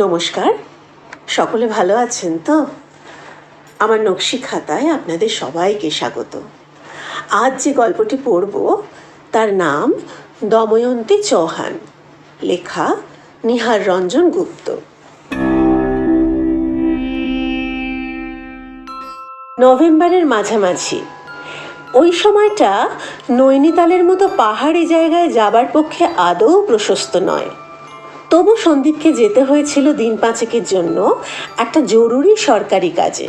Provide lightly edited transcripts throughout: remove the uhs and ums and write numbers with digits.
নমস্কার, সকলে ভালো আছেন তো? আমার নকশি খাতায় আপনাদের সবাইকে স্বাগত। আজ যে গল্পটি পড়ব তার নাম দময়ন্তী চৌহান, লেখা নিহার রঞ্জন গুপ্ত। নভেম্বরের মাঝামাঝি। ওই সময়টা নৈনিতালের মতো পাহাড়ি জায়গায় যাবার পক্ষে আদৌ প্রশস্ত নয়। তবু সন্দীপকে যেতে হয়েছিল দিন পাঁচেকের জন্য একটা জরুরি সরকারি কাজে।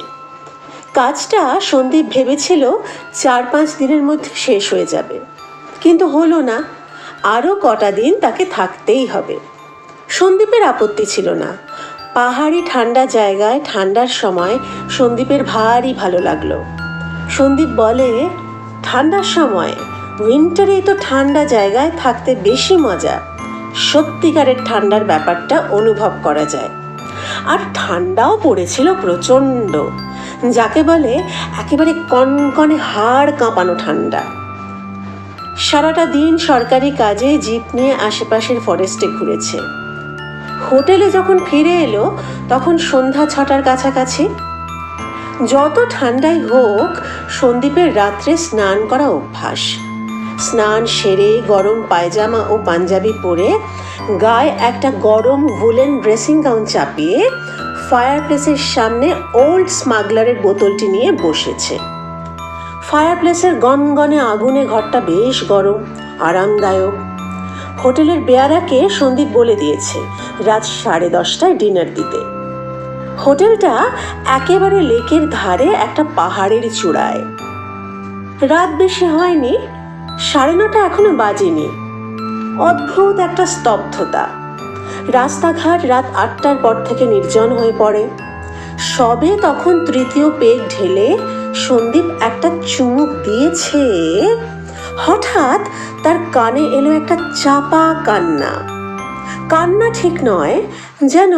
কাজটা সন্দীপ ভেবেছিল 4-5 দিনের মধ্যে শেষ হয়ে যাবে, কিন্তু হলো না। আরও কটা দিন তাকে থাকতেই হবে। সন্দীপের আপত্তি ছিল না। পাহাড়ি ঠান্ডা জায়গায় ঠান্ডার সময় সন্দীপের ভারী ভালো লাগলো। সন্দীপ বলে, ঠান্ডার সময় উইন্টারেই তো ঠান্ডা জায়গায় থাকতে বেশি মজা। সত্যিকারের ঠান্ডার ব্যাপারটা অনুভব করা যায়। আর ঠান্ডাও পড়েছিল প্রচণ্ড, যাকে বলে একেবারে কনকনে হাড় কাঁপানো ঠান্ডা। সারাটা দিন সরকারি কাজে জিপ নিয়ে আশেপাশের ফরেস্টে ঘুরেছে। হোটেলে যখন ফিরে এলো তখন সন্ধ্যা 6টার কাছাকাছি। যত ঠান্ডাই হোক, সন্দীপের রাত্রে স্নান করা অভ্যাস। স্নান সেরে গরম পায়জামা ও পাঞ্জাবি পরে গায়ে একটা গরম ভুলেন ড্রেসিং গাউন চাপিয়ে ফায়ারপ্লেসের সামনে ওল্ড স্মাগলারের বোতলটি নিয়ে বসেছে। ফায়ারপ্লেসের গনগনে আগুনে ঘরটা বেশ গরম, আরামদায়ক। হোটেলের বেয়ারাকে সন্দীপ বলে দিয়েছে রাত 10:30টায় ডিনার দিতে। হোটেলটা একেবারে লেকের ধারে একটা পাহাড়ের চূড়ায়। রাত বেশি হয়নি, 9:30 এখনো বাজেনি। অদ্ভুত একটা স্তব্ধতা। রাস্তাঘাট রাত 8টার পর থেকে নির্জন হয়ে পড়ে। সবে তখন তৃতীয় পেগ ঢেলে সন্দীপ একটা চুমুক দিয়েছে, হঠাৎ তার কানে এলো একটা চাপা কান্না। কান্না ঠিক নয়, যেন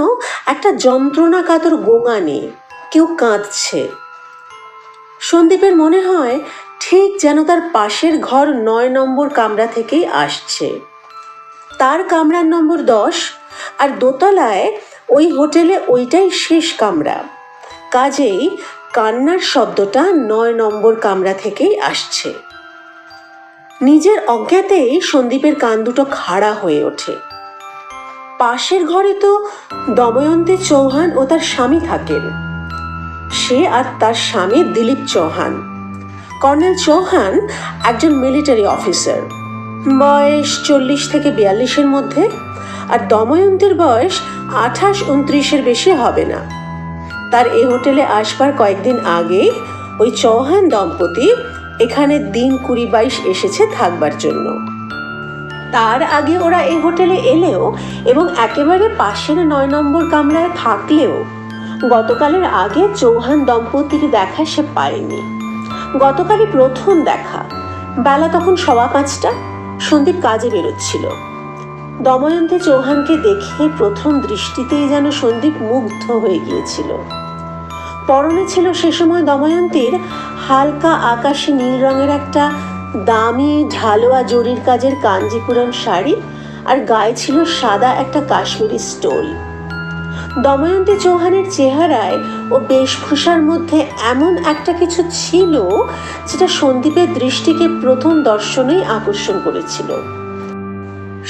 একটা যন্ত্রণা কাতর গোঙানি, কেউ কাঁদছে। সন্দীপের মনে হয় ঠিক যেন তার পাশের ঘর 9 নম্বর কামরা থেকেই আসছে। তার কামরার নম্বর 10, আর দোতলায় ওই হোটেলে ওইটাই শেষ কামরা। কাজেই কান্নার শব্দটা 9 নম্বর কামরা থেকেই আসছে। নিজের অজ্ঞাতেই সন্দীপের কান দুটো খাড়া হয়ে ওঠে। পাশের ঘরে তো দময়ন্তী চৌহান ও তার স্বামী থাকেন। সে আর তার স্বামী দিলীপ চৌহান। কর্নেল চৌহান একজন মিলিটারি অফিসার, বয়স 40 থেকে 42-এর মধ্যে, আর দময়ন্তীর বয়স 28-29-এর বেশি হবে না। তার এই হোটেলে আসবার কয়েকদিন আগেই ওই চৌহান দম্পতি এখানে দিন 20-22 এসেছে থাকবার জন্য। তার আগে ওরা এই হোটেলে এলেও এবং একেবারে পাশের 9 নম্বর কামরায় থাকলেও গতকালের আগে চৌহান দম্পতির দেখা সে পায়নি। গতকালই প্রথম দেখা। বেলা তখন 5:15। সন্দীপ কাজে বেরোচ্ছিল। দময়ন্তী চৌহানকে দেখে প্রথম দৃষ্টিতেই যেন সন্দীপ মুগ্ধ হয়ে গিয়েছিল। পরনে ছিল সে সময় দময়ন্তীর হালকা আকাশি নীল রঙের একটা দামি ঢালোয়া জরির কাজের কাঞ্জিপুরম শাড়ি, আর গায়ে ছিল সাদা একটা কাশ্মীরি স্টোল। দময়ন্তী চৌহানের চেহারায় ও বেশভূষার মধ্যে এমন একটা কিছু ছিল যেটা সন্দীপের দৃষ্টিকে প্রথম দর্শনেই আকর্ষণ করেছিল।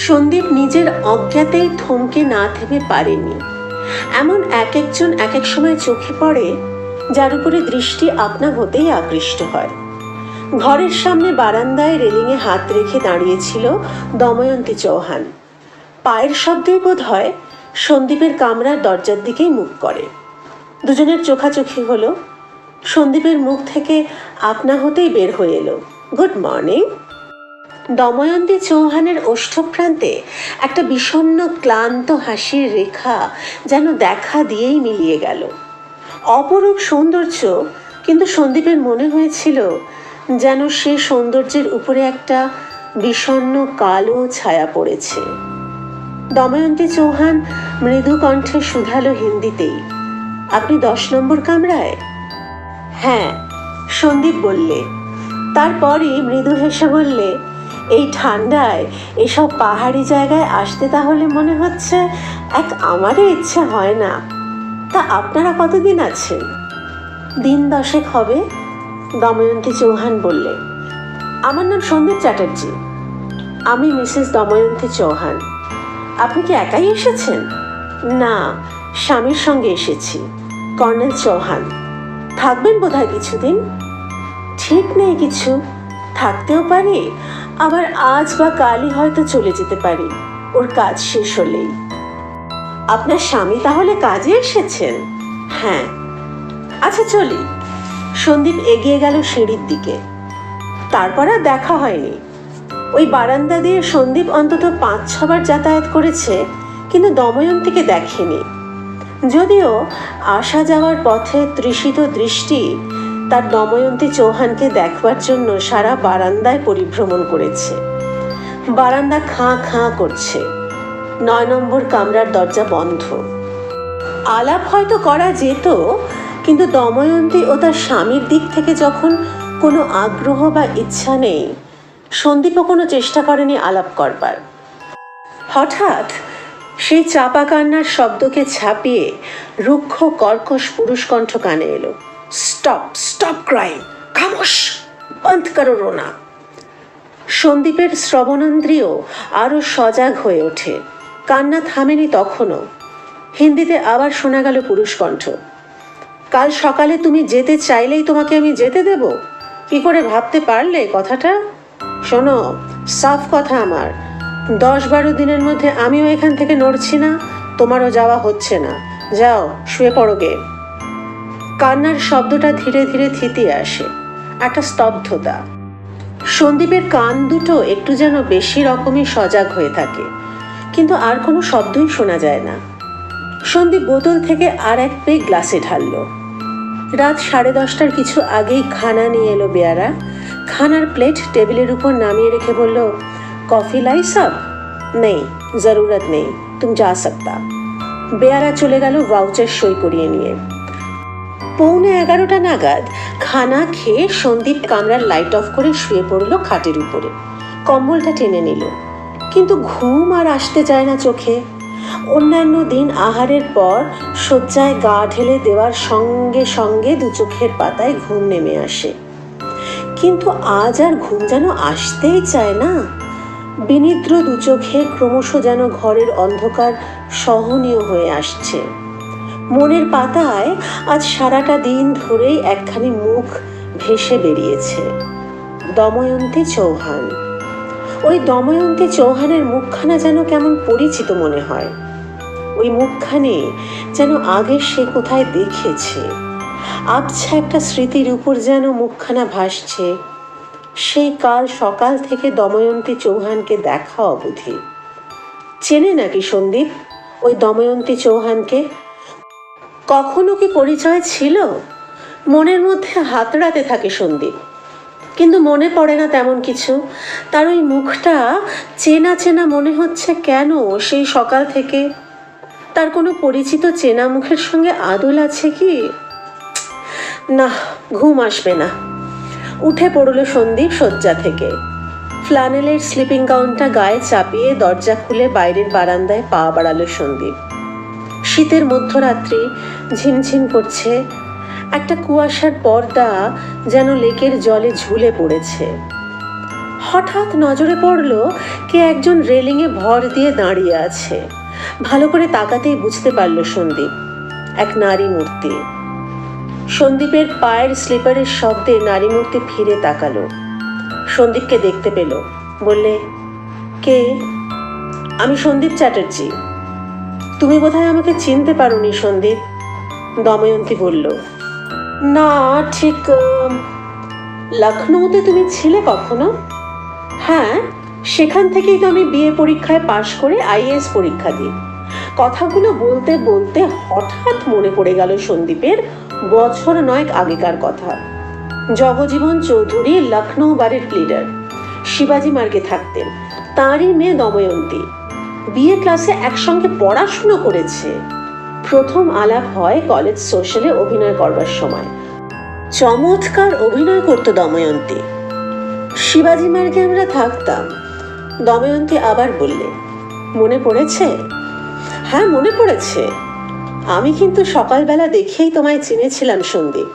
সন্দীপ নিজের অজ্ঞাতেই থমকে না থেমে পারেনি। এমন এক একজন এক এক সময় চোখে পড়ে যার উপরে দৃষ্টি আপনা হতেই আকৃষ্ট হয়। ঘরের সামনে বারান্দায় রেলিংয়ে হাত রেখে দাঁড়িয়েছিল দময়ন্তী চৌহান। পায়ের শব্দেই বোধ হয় সন্দীপের কামরার দরজার দিকেই মুখ করে। দুজনের চোখাচোখি হলো। সন্দীপের মুখ থেকে আপনা হতেই বের হয়ে এলো, গুড মর্নিং। দময়ন্তী চৌহানের ওষ্ঠপ্রান্তে একটা বিষণ্ণ ক্লান্ত হাসির রেখা যেন দেখা দিয়েই মিলিয়ে গেল। অপরূপ সৌন্দর্য, কিন্তু সন্দীপের মনে হয়েছিল যেন সে সৌন্দর্যের উপরে একটা বিষণ্ণ কালো ছায়া পড়েছে। দময়ন্তী চৌহান মৃদু কণ্ঠে শুধালো হিন্দিতেই, আপনি 10 নম্বর কামরায়? হ্যাঁ, সন্দীপ বললে। তারপরই মৃদু হেসে বললে, এই ঠান্ডায় এসব পাহাড়ি জায়গায় আসতে তাহলে মনে হচ্ছে আমারই ইচ্ছে হয় না। তা আপনারা কতদিন আছেন? দিন 10 হবে, দময়ন্তী চৌহান বললে। আমার নাম সন্দীপ চ্যাটার্জি। আমি মিসেস দময়ন্তী চৌহান। আপনি কি একাই এসেছেন? না, স্বামীর সঙ্গে এসেছি, কর্নেল চৌহান। থাকবেন বোধহয় কিছুদিন? ঠিক নেই কিছু, থাকতেও পারি, আবার আজ বা কালই হয়তো চলে যেতে পারি, ওর কাজ শেষ হলেই। আপনার স্বামী তাহলে কাজে এসেছেন? হ্যাঁ। আচ্ছা চলি। সন্দীপ এগিয়ে গেল সিঁড়ির দিকে। তারপর আর দেখা হয়নি। ওই বারান্দা দিয়ে সন্দীপ অন্তত 5-6 বার যাতায়াত করেছে, কিন্তু দময়ন্তীকে দেখেনি। যদিও আসা যাওয়ার পথে তৃষিত দৃষ্টি তার দময়ন্তী চৌহানকে দেখবার জন্য সারা বারান্দায় পরিভ্রমণ করেছে। বারান্দা খাঁ খাঁ করছে। 9 নম্বর কামরার দরজা বন্ধ। আলাপ হয়তো করা যেত, কিন্তু দময়ন্তী ও তার স্বামীর দিক থেকে যখন কোনো আগ্রহ বা ইচ্ছা নেই, সন্দীপও কোনো চেষ্টা করেনি আলাপ করবার। হঠাৎ সেই চাপা কান্নার শব্দকে ছাপিয়ে রুক্ষ কর্কশ পুরুষকণ্ঠ কানে এলো। স্টপ, স্টপ ক্রাইং, খামোশ, বন্ধ করো রোনা। সন্দীপের শ্রবণেন্দ্রিয় আরো সজাগ হয়ে ওঠে। কান্না থামেনি তখনও। হিন্দিতে আবার শোনা গেল পুরুষকণ্ঠ। কাল সকালে তুমি যেতে চাইলেই তোমাকে আমি যেতে দেব? কি করে ভাবতে পারলে কথাটা? শোনো, সাফ কথা আমার, 10-12 দিনের মধ্যে আমিও এখান থেকে নড়ছি না, তোমারও যাওয়া হচ্ছে না। যাও, শুয়ে পড়ো গে। কান্নার শব্দটা ধীরে ধীরে থিতিয়ে আসে। একটা স্তব্ধতা। সন্দীপের কান দুটো একটু যেন বেশি রকমই সজাগ হয়ে থাকে, কিন্তু আর কোনো শব্দই শোনা যায় না। সন্দীপ বোতল থেকে আর এক পেগ গ্লাসে ঢাললো। রাত 10:30টার কিছু আগেই খানা নিয়ে এলো বেয়ারা। খানার প্লেট টেবিলের উপর নামিয়ে রেখে বলল, কফি লাই সাব? নেই, জরুরত নেই, তুম যা সকতা। বেয়ারা চলে গেল ভাউচার সই করিয়ে নিয়ে। 11:15 নাগাদ খানা খেয়ে সন্দীপ কামরার লাইট অফ করে শুয়ে পড়ল খাটের উপরে। কম্বলটা টেনে নিল, কিন্তু ঘুম আর আসতে চায় না চোখে। অন্যান্য দিন আহারের পর শয্যায় গা ঢেলে দেওয়ার সঙ্গে সঙ্গে 2 চোখের পাতায় ঘুম নেমে আসে, কিন্তু আজ আর ঘুম যেন আসতেই চায় না। বিনিদ্র 2 চোখে ক্রমশ যেন ঘরের অন্ধকার সহনীয় হয়ে আসছে। মনের পাতায় আজ সারাটা দিন ধরেই একখানি মুখ ভেসে বেরিয়েছে, দময়ন্তী চৌহান। ওই দময়ন্তী চৌহানের মুখখানা যেন কেমন পরিচিত মনে হয়। ওই মুখখানি যেন আগে সে কোথায় দেখেছে। আবছা একটা স্মৃতির উপর যেন মুখখানা ভাসছে। সেই কাল সকাল থেকে দময়ন্তী চৌহানকে দেখা অবধি। চেনে নাকি সন্দীপ ওই দময়ন্তী চৌহানকে? কখনো কি পরিচয় ছিল? মনের মধ্যে হাতড়াতে থাকে সন্দীপ, কিন্তু মনে পড়ে না তেমন কিছু। তার ওই মুখটা চেনা চেনা মনে হচ্ছে কেন সেই সকাল থেকে। তার কোনো পরিচিত চেনা মুখের সঙ্গে আদল আছে কি? না, ঘুম আসবে না। উঠে পড়ল সন্দীপ শয্যা থেকে। ফ্লানেলের স্লিপিং গাউনটা গায়ে চাপিয়ে দরজা খুলে বাইরের বারান্দায় পা বাড়ালো সন্দীপ। শীতের মধ্যরাত্রি, ঝিমঝিম করছে। একটা কুয়াশার পর্দা যেন লেকের জলে ঝুলে পড়েছে। হঠাৎ নজরে পড়ল কে একজন রেলিংয়ে ভর দিয়ে দাঁড়িয়ে আছে। ভালো করে তাকাতেই বুঝতে পারল সন্দীপ, এক নারী মূর্তি। সন্দীপের পায়ের স্লিপারের শব্দে নারী মূর্তি ফিরে তাকালো। সন্দীপকে দেখতে পেল। বললে, কে? আমি সন্দীপ চ্যাটার্জি। তুমি বোধহয় আমাকে চিনতে পারোনি সন্দীপ। দময়ন্তী বলল, না ঠিক। লখনৌতে তুমি ছিলে কখনো? হ্যাঁ, সেখান থেকেই তো আমি বিএ পরীক্ষায় পাশ করে আইএএস পরীক্ষা দিই। কথাগুলো বলতে বলতে হঠাৎ মনে পড়ে গেল সন্দীপের বছর 9 আগেকার কথা। জগজীবন চৌধুরী লখনৌ বারের লিডার, শিবাজি মার্গে থাকতেন। তাঁরই মেয়ে দময়ন্তী। বিএ ক্লাসে একসঙ্গে পড়াশুনো করেছে। প্রথম আলাপ হয় কলেজ সোশ্যালে অভিনয় করবার সময়। চমৎকার অভিনয় করত দময়ন্তী। শিবাজি মার্গে আমরা থাকতাম। দময়ন্তী আবার বললে, মনে পড়েছে? হ্যাঁ, মনে পড়েছে। আমি কিন্তু সকালবেলা দেখেই তোমায় চিনেছিলাম সন্দীপ।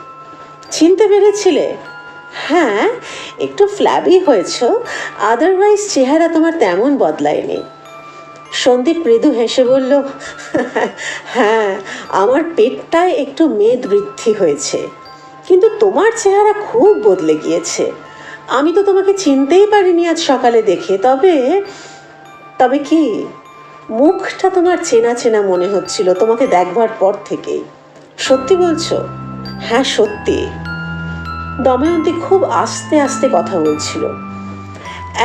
চিনতে পেরেছিলে? হ্যাঁ, একটু ফ্ল্যাবি হয়েছ, আদারওয়াইজ চেহারা তোমার তেমন বদলায়নি। সন্দীপ মৃদু হেসে বলল, হ্যাঁ, আমার পেটটায় একটু মেদ বৃদ্ধি হয়েছে, কিন্তু তোমার চেহারা খুব বদলে গিয়েছে। আমি তো তোমাকে চিনতেই পারিনি আজ সকালে দেখে। তবে তবে কি, মুখটা তোমার চেনা চেনা মনে হচ্ছিল তোমাকে দেখবার পর থেকেই। সত্যি বলছো? হ্যাঁ, সত্যি। দময়ন্তী খুব আস্তে আস্তে কথা বলছিল।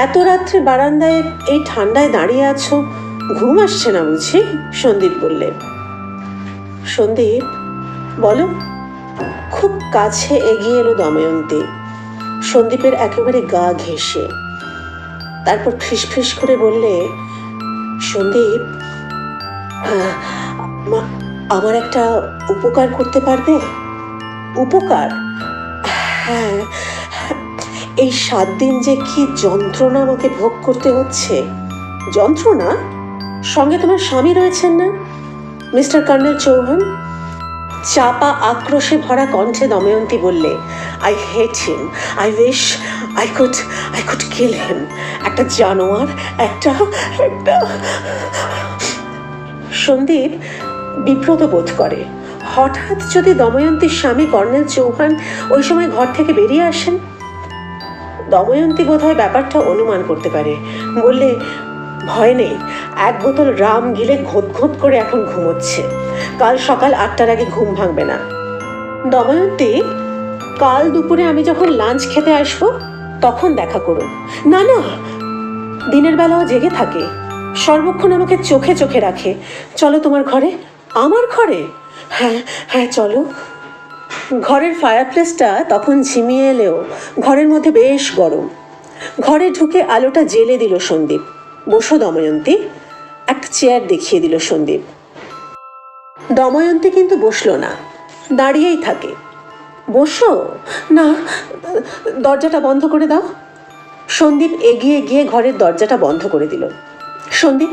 এত রাত্রে বারান্দায় এই ঠান্ডায় দাঁড়িয়ে আছো, ঘুম আসছে না বুঝি? সন্দীপ বললে। সন্দীপ, বলো। খুব কাছে এগিয়ে এলো দময়ন্তী, সন্দীপের একেবারে গা ঘেঁষে। তারপর ফিসফিস করে বললে, সন্দীপ, আমার একটা উপকার করতে পারবে? উপকার? হ্যাঁ, এই 7 দিন যে কি যন্ত্রণা আমাকে ভোগ করতে হচ্ছে। যন্ত্রণা? সঙ্গে তোমার স্বামী রয়েছেন না, মিস্টার কর্নেল চৌহান? চাপা আক্রোশে ভরা কণ্ঠে দময়ন্তী বললে, I hate him, I wish I could kill him. একটা জানোয়ার, একটা। সন্দীপ বিব্রত বোধ করে। হঠাৎ যদি দময়ন্তীর স্বামী কর্নেল চৌহান ওই সময় ঘর থেকে বেরিয়ে আসেন। দময়ন্তী বোধহয় ব্যাপারটা অনুমান করতে পারে। বললে, ভয় নেই, 1 বোতল রাম গিলে ঘোঁত ঘোঁত করে এখন ঘুমোচ্ছে। কাল সকাল 8টার আগে ঘুম ভাঙবে না। দময়ন্তী, কাল দুপুরে আমি যখন লাঞ্চ খেতে আসবো তখন দেখা করুন। না না, দিনের বেলাও জেগে থাকে, সর্বক্ষণ আমাকে চোখে চোখে রাখে। চলো তোমার ঘরে। আমার ঘরে? হ্যাঁ হ্যাঁ, চলো। ঘরের ফায়ারপ্লেসটা তখন ঝিমিয়ে এলেও ঘরের মধ্যে বেশ গরম। ঘরে ঢুকে আলোটা জ্বেলে দিল সন্দীপ। বসো দময়ন্তী। একটা চেয়ার দেখিয়ে দিল সন্দীপ। দময়ন্তী কিন্তু বসলো না, দাঁড়িয়েই থাকে। বসো না, দরজাটা বন্ধ করে দাও। সন্দীপ এগিয়ে গিয়ে ঘরের দরজাটা বন্ধ করে দিল। সন্দীপ,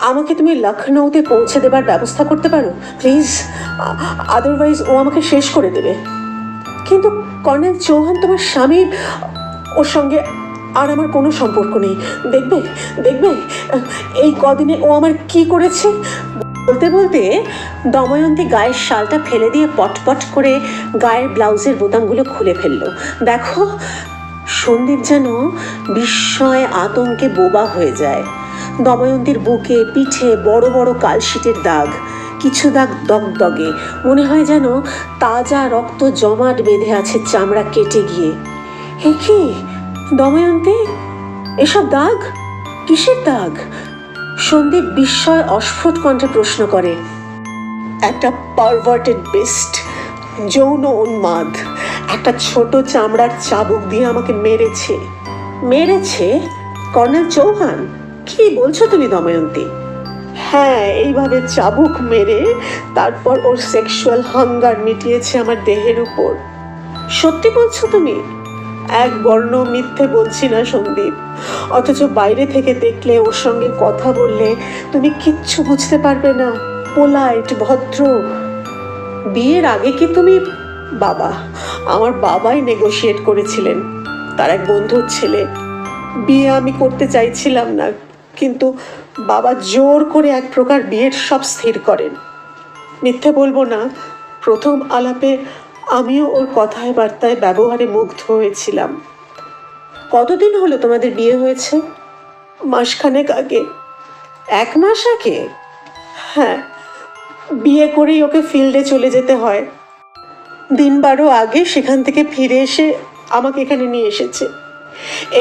আমাকে তুমি লখনৌতে পৌঁছে দেবার ব্যবস্থা করতে পারো প্লিজ? আদারওয়াইজ ও আমাকে শেষ করে দেবে। কিন্তু কর্নেল চৌহান তোমার স্বামী, ওর সঙ্গে আর আমার কোনো সম্পর্ক নেই। দেখবে দেখবে এই কদিনে ও আমার কি করেছে। বলতে বলতে দময়ন্তী গায়ের শালটা ফেলে দিয়ে পটপট করে গায়ের ব্লাউজের বোতামগুলো খুলে ফেলল। দেখো, সন্দীপ যেন বিস্ময়ে আতঙ্কে বোবা হয়ে যায়। দময়ন্তীর বুকে পিঠে বড় বড় কালশিটের দাগ, কিছু দাগ দগদগে, মনে হয় যেন তাজা রক্ত জমাট বেঁধে আছে চামড়া কেটে গিয়ে। হে কি দময়ন্তী, এসব দাগ কিসের দাগ? সন্দীপ বিস্ময় অস্ফুট কণ্ঠে প্রশ্ন করে। একটা পারভার্টেড বেস্ট, যৌন উন্মাদ, একটা ছোট চামড়ার চাবুক দিয়ে আমাকে মেরেছে। মেরেছে? কর্নেল চৌহান? কি বলছো তুমি দময়ন্তী? হ্যাঁ, এইভাবে চাবুক মেরে তারপর ওর সেক্সুয়াল হাঙ্গার মিটিয়েছে আমার দেহের উপর। সত্যি বলছো তুমি? এক বর্ণ মিথ্যে বলছি না সন্দীপ। অথচ বাইরে থেকে দেখলে, ওর সঙ্গে কথা বললে তুমি কিচ্ছু বুঝতে পারবে না। পোলাইট, ভদ্র। বিয়ের আগে কি তুমি? বাবা, আমার বাবাই নেগোশিয়েট করেছিলেন, তার এক বন্ধুর ছেলে। বিয়ে আমি করতে চাইছিলাম না, কিন্তু বাবা জোর করে এক প্রকার বিয়ের সব স্থির করেন। মিথ্যে বলবো না, প্রথম আলাপে আমিও ওর কথায় বার্তায় ব্যবহারে মুগ্ধ হয়েছিলাম। কতদিন হলো তোমাদের বিয়ে হয়েছে? মাসখানেক আগে। 1 মাস আগে? হ্যাঁ, বিয়ে করেই ওকে ফিল্ডে চলে যেতে হয়। 12 আগে সেখান থেকে ফিরে এসে আমাকে এখানে নিয়ে এসেছে।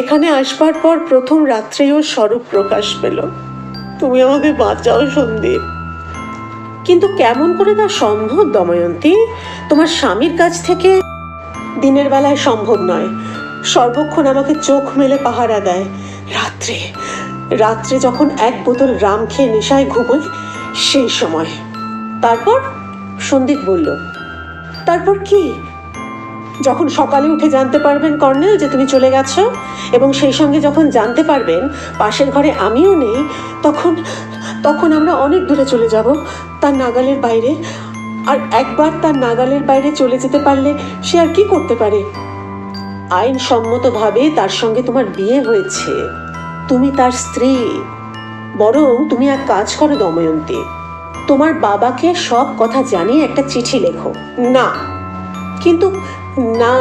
এখানে আসবার পর প্রথম রাত্রেই ওর স্বরূপ প্রকাশ পেল। তুমি আমাকে বাঁচাও সন্দীপ। কিন্তু কেমন করে তা সম্ভব দময়ন্তী? তোমার স্বামীর কাছ থেকে? দিনের বেলায় সম্ভব নয়, সর্বক্ষণ আমাকে চোখ মেলে পাহারা দেয়। রাত্রে রাত্রে যখন 1 বোতল রাম খেয়ে নেশায় ঘুমোয়, সেই সময়। তারপর? সন্দীপ বলল। তারপর কি? যখন সকালে উঠে জানতে পারবেন কর্নেল যে তুমি চলে গেছো, এবং সেই সঙ্গে যখন জানতে পারবেন পাশের ঘরে আমিও নেই, তখন তখন আমরা অনেক দূরে চলে যাব, তার নাগালের বাইরে। আর একবার তার নাগালের বাইরে চলে যেতে পারলে সে আর কি করতে পারে? আইনসম্মতভাবে তার সঙ্গে তোমার বিয়ে হয়েছে, তুমি তার স্ত্রী। বরং তুমি এক কাজ করো দময়ন্তী, তোমার বাবাকে সব কথা জানিয়ে একটা চিঠি লেখো। না, কিন্তু না,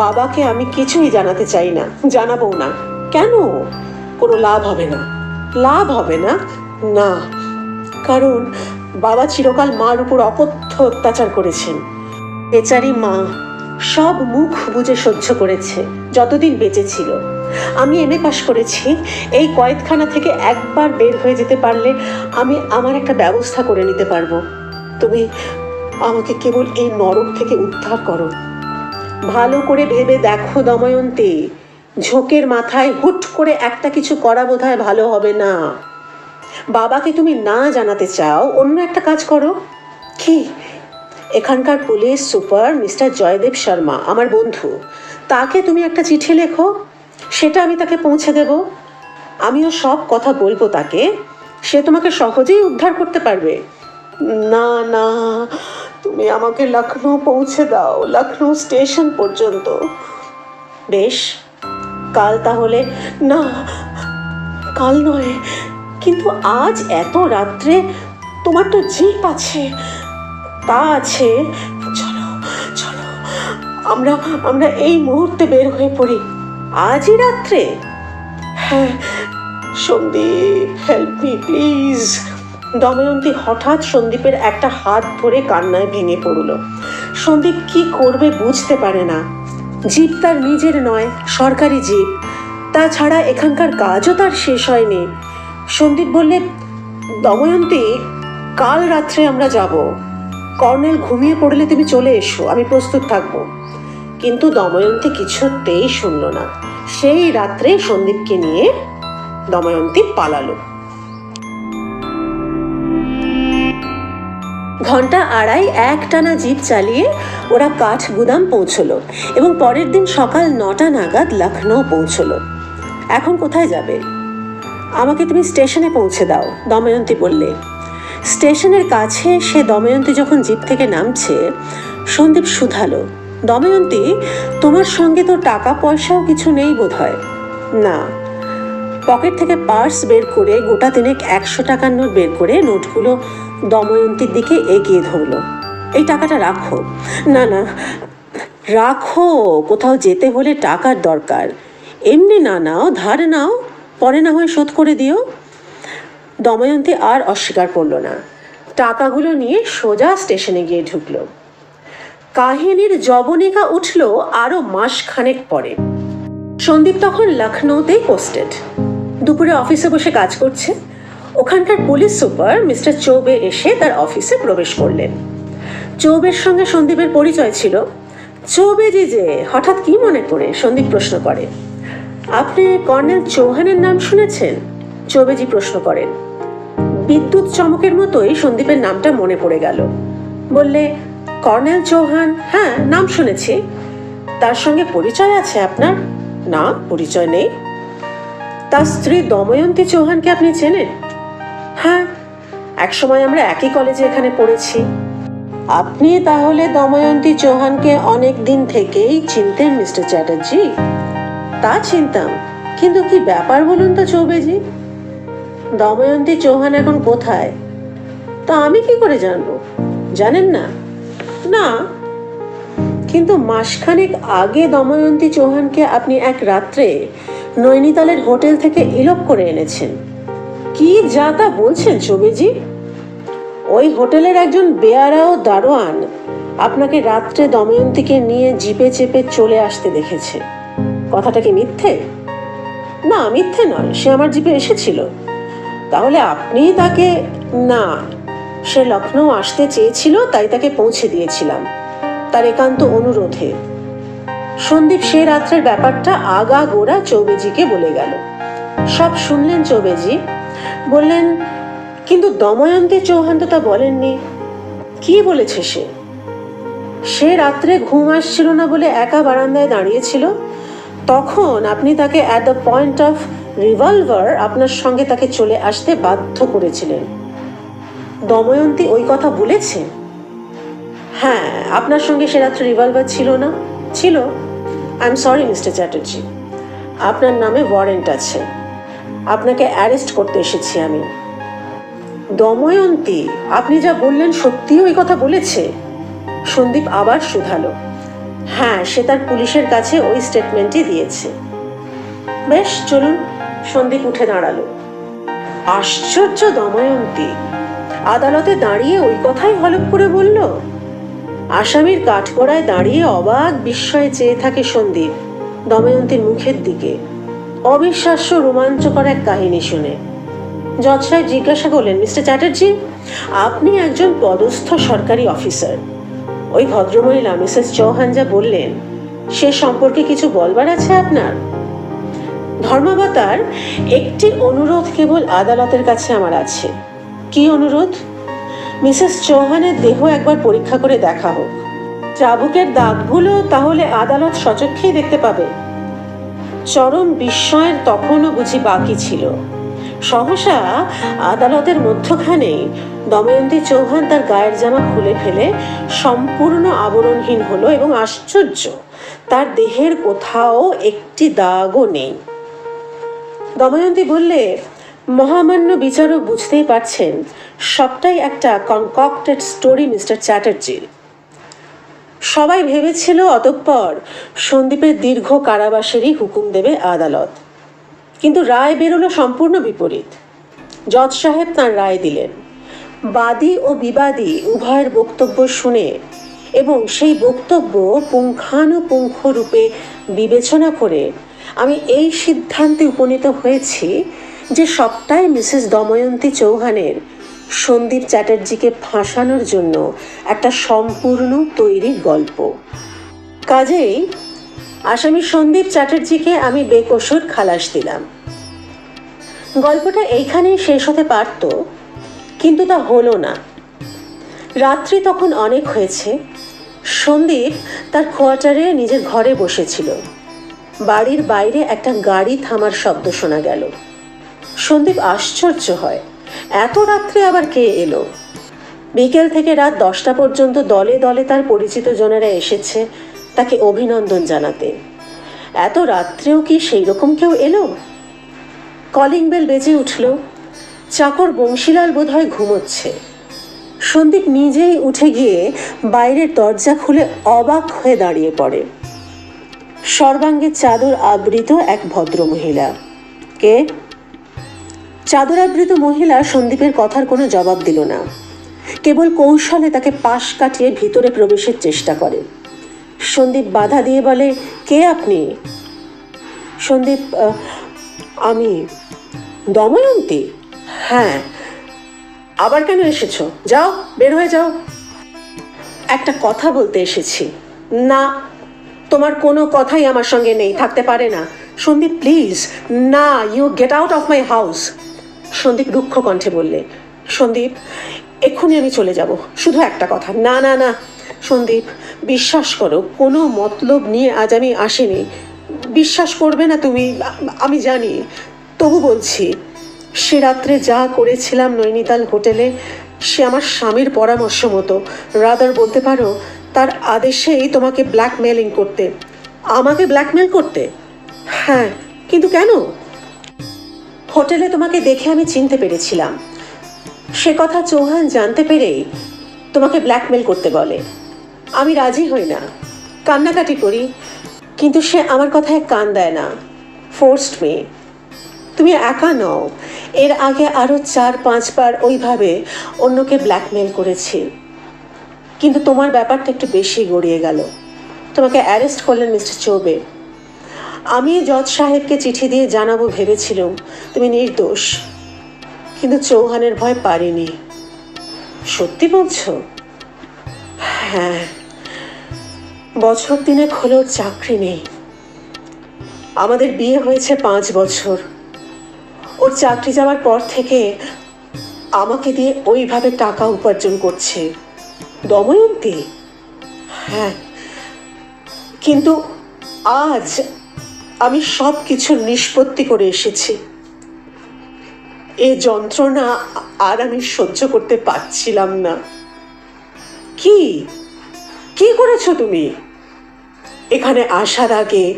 বাবাকে আমি কিছুই জানাতে চাই না, জানাবো না। কেন? কোনো লাভ হবে না। লাভ হবে না? না, কারণ বাবা চিরকাল মার উপর অকথ্য অত্যাচার করেছেন। বেচারি মা সব মুখ বুজে সহ্য করেছে যতদিন বেঁচে ছিল। আমি এমএ পাশ করেছি, এই কয়েদখানা থেকে একবার বের হয়ে যেতে পারলে আমি আমার একটা ব্যবস্থা করে নিতে পারবো। তুমি আমাকে কেবল এই নরক থেকে উদ্ধার করো। ভালো করে ভেবে দেখো দময়ন্তী, ঝোঁকের মাথায় হুট করে একটা কিছু করা বোধহয় ভালো হবে না। বাবাকে তুমি না জানাতে চাও, অন্য একটা কাজ করো। কি? এখানকার police super mister Joydev Sharma আমার বন্ধু, তাকে তুমি একটা চিঠি লেখো, সেটা আমি তাকে পৌঁছে দেব। আমিও সব কথা বলবো তাকে, সে তোমাকে সহজেই উদ্ধার করতে পারবে। না না, তুমি আমাকে লখনৌ পৌঁছে দাও, লখনৌ স্টেশন পর্যন্ত। বেশ, কাল তাহলে। না, কাল নয়, কিন্তু আজ এত রাত্রে। তোমার তো জিপ আছে। তা আছে। চলো চলো, আমরা আমরা এই মুহূর্তে বের হয়ে পড়ি। আজই রাত্রে? হ্যাঁ। Sandip, help me please. Damayanti হঠাৎ সন্দীপের একটা হাত ধরে কান্নায় ভেঙে পড়ল। সন্দীপ কি করবে বুঝতে পারে না। জিপ তার নিজের নয়, সরকারি জিপ। তাছাড়া এখানকার কাজও তার শেষ হয়নি। সন্দীপ বললে, দময়ন্তী, কাল রাত্রে আমরা যাব। কর্নেল ঘুমিয়ে পড়লে তুমি চলে এসো, আমি প্রস্তুত থাকবো। কিন্তু দময়ন্তী কিছুতেই শুনল না। সেই রাত্রে সন্দীপকে নিয়ে দময়ন্তী পালালো। ঘন্টা আড়াই একটানা জিপ চালিয়ে ওরা কাঠগুদাম পৌঁছলো এবং পরের দিন সকাল 9টা নাগাদ লখনৌ পৌঁছলো। এখন কোথায় যাবে? আমাকে তুমি স্টেশনে পৌঁছে দাও, দময়ন্তী বললে। স্টেশনের কাছে সে দময়ন্তী যখন জিপ থেকে নামছে, সন্দীপ শুধালো, দময়ন্তী, তোমার সঙ্গে তো টাকা পয়সাও কিছু নেই বোধহয়? না। পকেট থেকে পার্স বের করে গোটা তিনেক 100 টাকার নোট বের করে নোটগুলো দময়ন্তীর দিকে এগিয়ে ধরলো। এই টাকাটা রাখো। না না, রাখো, কোথাও যেতে হলে টাকার দরকার। এমনি না নাও, ধার নাও, পরে না হয় শোধ করে দিও। দময়ন্তী আর অস্বীকার করলো না। টাকাগুলো নিয়ে সোজা স্টেশনে গিয়ে ঢুকলো। কাহিনীর জবনিকা উঠল আরো মাসখানেক পরে। সন্দীপ তখন লখনৌতেই পোস্টেড। দুপুরে অফিসে বসে কাজ করছে। ওখানকার পুলিশ সুপার মিস্টার চৌবে এসে তার অফিসে প্রবেশ করলেন। চৌবের সঙ্গে সন্দীপের পরিচয় ছিল। চৌবেজি যে হঠাৎ কি মনে করে? সন্দীপ প্রশ্ন করে। আপনি কর্নেল চৌহানের নাম শুনেছেন? চৌবেজি প্রশ্ন করেন। বিদ্যুৎ চমকের মতোই সন্দীপের নামটা মনে পড়ে গেল। বললে, কর্নেল চৌহান? হ্যাঁ, নাম শুনেছি। তার সঙ্গে পরিচয় আছে আপনার? না, পরিচয় নেই। তার স্ত্রী দময়ন্তী চৌহানকে আপনি চেনেন? হ্যাঁ, একসময় আমরা একই কলেজে এখানে পড়েছি। আপনি তাহলে দময়ন্তী চৌহানকে অনেক দিন থেকেই চিনতেন মিস্টার চ্যাটার্জি? তা চিনতাম, কিন্তু কি ব্যাপার বলুন তো চৌবেজি? দময়ন্তী চৌহান এখন কোথায়? তা আমি কি করে জানবো? জানেন না? না, কিন্তু মাসখানেক আগে দময়ন্তী চৌহানকে আপনি এক রাত্রে নৈনিতালের হোটেল থেকে ইলোপ করে এনেছেন। কি যা তা বলছেন চৌবেজি? ওই হোটেলের একজন বেয়ারা ও দারোয়ান আপনাকে রাত্রে দময়ন্তীকে নিয়ে জিপে চেপে চলে আসতে দেখেছে। কথাটা কি মিথ্যে? না, মিথ্যে নয়, সে আমার জিপে এসেছিল। তাহলে আপনি তাকে? না, সে লখনৌ আসতে চেয়েছিল, তাই তাকে পৌঁছে দিয়েছিলাম তার একান্ত অনুরোধে। সন্দীপ সে রাত্রের ব্যাপারটা আগাগোড়া চৌবেজিকে বলে গেল। সব শুনলেন চৌবেজি। বললেন, কিন্তু দময়ন্তী চৌহান তো তা বলেননি। কি বলেছে সে? সে রাত্রে ঘুম আসছিল না বলে একা বারান্দায় দাঁড়িয়েছিল, তখন আপনি তাকে at the point of revolver আপনার সঙ্গে তাকে চলে আসতে বাধ্য করেছিলেন। দময়ন্তী ওই কথা বলেছে? হ্যাঁ, আপনার সঙ্গে সে রাত্রে রিভলভার ছিল না? ছিল। I am sorry mister Chatterjee, আপনার নামে ওয়ারেন্ট আছে, আপনাকে অ্যারেস্ট করতে এসেছি আমি। দময়ন্তী, আপনি যা বললেন সত্যিই ওই কথা বলেছে? সন্দীপ আবার শুধালো। হ্যাঁ, সে তার পুলিশের কাছে ওই স্টেটমেন্টই দিয়েছে। বেশ, চলুন। সন্দীপ উঠে দাঁড়ালো। আশ্চর্য দময়ন্তী, আদালতে দাঁড়িয়ে ওই কথাই হলপ করে বলল। আসামির কাঠগড়ায় দাঁড়িয়ে অবাক বিস্ময়ে চেয়ে থাকে সন্দীপ দময়ন্তীর মুখের দিকে, অবিশ্বাস্য রোমাঞ্চকর এক কাহিনী শুনে। জজ সাহেব জিজ্ঞাসা করলেন, মিস্টার চ্যাটার্জি, আপনি একজন পদস্থ সরকারি অফিসার। ওই ভদ্রমহিলা মিসেস চৌহান যা বললেন সে সম্পর্কে কিছু বলবার আছে আপনার? ধর্মাবতার, একটি অনুরোধ কেবল আদালতের কাছে আমার আছে। কি অনুরোধ? মিসেস চৌহানের দেহ একবার পরীক্ষা করে দেখা হোক। চাবুকের দাগগুলো তাহলে আদালত সচক্ষেই দেখতে পাবে। চরম বিস্ময়ের তখনও বুঝি বাকি ছিল। সহসা আদালতের মধ্যখানেই দময়ন্তী চৌহান তার গায়ের জামা খুলে ফেলে সম্পূর্ণ আবরণহীন হলো এবং আশ্চর্য, তার দেহের কোথাও একটি দাগও নেই। দময়ন্তী বললে, মহামান্য বিচারক বুঝতেই পারছেন সবটাই একটা কনকক্টেড স্টোরি মিস্টার চ্যাটার্জি। সবাই ভেবেছিল অতঃপর সন্দীপের দীর্ঘ কারাবাসেরই হুকুম দেবে আদালত, কিন্তু রায় বেরোলো সম্পূর্ণ বিপরীত। জজ সাহেব তাঁর রায় দিলেন। বাদী ও বিবাদী উভয়ের বক্তব্য শুনে এবং সেই বক্তব্য পুঙ্খানুপুঙ্খ রূপে বিবেচনা করে আমি এই সিদ্ধান্তে উপনীত হয়েছি যে সবটাই মিসেস দময়ন্তী চৌহানের সন্দীপ চ্যাটার্জিকে ফাঁসানোর জন্য একটা সম্পূর্ণ তৈরি গল্প। কাজেই আসামি সন্দীপ চ্যাটার্জিকে আমি বেকসুর খালাস দিলাম। গল্পটা এইখানেই শেষ হতে পারত, কিন্তু তা হলো না। রাত্রি তখন অনেক হয়েছে। সন্দীপ তার কোয়ার্টারে নিজের ঘরে বসেছিল। বাড়ির বাইরে একটা গাড়ি থামার শব্দ শোনা গেল। সন্দীপ আশ্চর্য হয়, এত রাত্রে আবার কে এলো? বিকেল থেকে রাত 10টা পর্যন্ত দলে দলে তার পরিচিত জনেরা এসেছে তাকে অভিনন্দন জানাতে। এত রাত্রেও কি সেই রকম কেউ এলো? কলিং বেল বেজে উঠল। চাকর বংশীলাল বোধহয় ঘুমোচ্ছে। সন্দীপ নিজেই উঠে গিয়ে বাইরের দরজা খুলে অবাক হয়ে দাঁড়িয়ে পড়ে। সর্বাঙ্গে চাদর আবৃত এক ভদ্রমহিলা। কে? চাদর আবৃত মহিলা সন্দীপের কথার কোনো জবাব দিল না, কেবল কৌশলে তাকে পাশ কাটিয়ে ভিতরে প্রবেশের চেষ্টা করে। সন্দীপ বাধা দিয়ে বলে, কে আপনি? সন্দীপ, আমি দময়ন্তী। হ্যাঁ, আবার কেন এসেছো? যাও, বের হয়ে যাও। একটা কথা বলতে এসেছি। না, তোমার কোনো কথাই আমার সঙ্গে নেই, থাকতে পারে না। সন্দীপ, প্লিজ না, you get out of my house. Sandip রুক্ষ কণ্ঠে বললে, সন্দীপ, এক্ষুনি আমি চলে যাব, শুধু একটা কথা। না না না সন্দীপ, বিশ্বাস করো, কোনো মতলব নিয়ে আজ আমি আসিনি। বিশ্বাস করবে না তুমি, আমি জানি, তবু বলছি, সে রাত্রে যা করেছিলাম নৈনিতাল হোটেলে, সে আমার স্বামীর পরামর্শ মতো, রাদার বলতে পারো তার আদেশেই তোমাকে ব্ল্যাকমেলিং করতে। আমাকে ব্ল্যাকমেল করতে? হ্যাঁ, কিন্তু কেন? হোটেলে তোমাকে দেখে আমি চিনতে পেরেছিলাম। সে কথা চৌহান জানতে পেরেই তোমাকে ব্ল্যাকমেল করতে বলে। আমি রাজি হই না, কান্নাকাটি করি, কিন্তু সে আমার কথায় কান দেয় না। Forced me. তুমি একা নও, এর আগে আরও 4-5 বার ওইভাবে অন্যকে ব্ল্যাকমেল করেছি, কিন্তু তোমার ব্যাপারটা একটু বেশি গড়িয়ে গেল। তোমাকে অ্যারেস্ট করলেন মিস্টার চৌবে। আমি জজ সাহেবকে চিঠি দিয়ে জানাবো ভেবেছিলাম তুমি নির্দোষ, কিন্তু চৌহানের ভয় পারিনি। সত্যি বলছো? হ্যাঁ, বছর 3 হলো চাকরি নেই। আমাদের বিয়ে হয়েছে 5 বছর। ওর চাকরি যাওয়ার পর থেকে আমাকে দিয়ে ওইভাবে টাকা উপার্জন করছে। দময়ন্তী? হ্যাঁ, কিন্তু আজ আমি সব কিছুর নিষ্পত্তি করে এসেছি। এ যন্ত্রণা আর আমি সহ্য করতে পারছিলাম না। কি কি করেছো তুমি? এখানে আসার আগে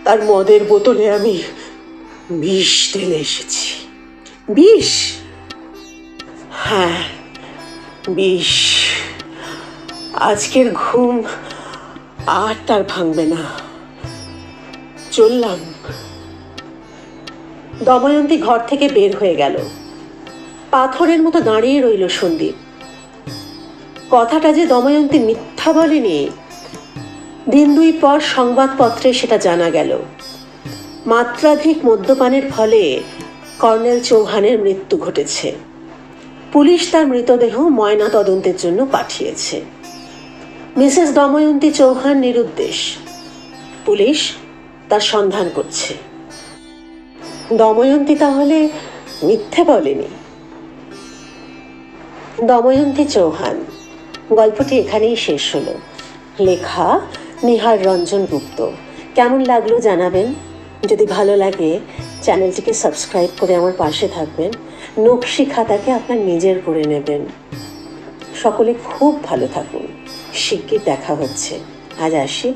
তার মদের বোতলে আমি বিষ ঢেলে এসেছি। বিষ? হ্যাঁ, বিষ। আজকের ঘুম আর তার ভাঙবে না। চললাম। দময়ন্তী ঘর থেকে বের হয়ে গেল। পাথরের মতো দাঁড়িয়ে রইল সন্দীপ। কথাটা যে দময়ন্তী মিথ্যা বলেনি, দিন দুই পর সংবাদপত্রে সেটা জানা গেল। মাত্রাধিক মদ্যপানের ফলে কর্নেল চৌহানের মৃত্যু ঘটেছে। পুলিশ তার মৃতদেহ ময়না তদন্তের জন্য পাঠিয়েছে। মিসেস দময়ন্তী চৌহান নিরুদ্দেশ। পুলিশ তার সন্ধান করছে। দময়ন্তী তাহলে মিথ্যে বলেনি। দময়ন্তী চৌহান। গল্পটি এখানেই শেষ হলো। লেখা নিহার রঞ্জন গুপ্ত। কেমন লাগলো জানাবেন। যদি ভালো লাগে চ্যানেলটিকে সাবস্ক্রাইব করে আমার পাশে থাকবেন। নকশি খাতাকে আপনার নিজের করে নেবেন। সকলে খুব ভালো থাকুন। শিগগির দেখা হচ্ছে। আজ আসি।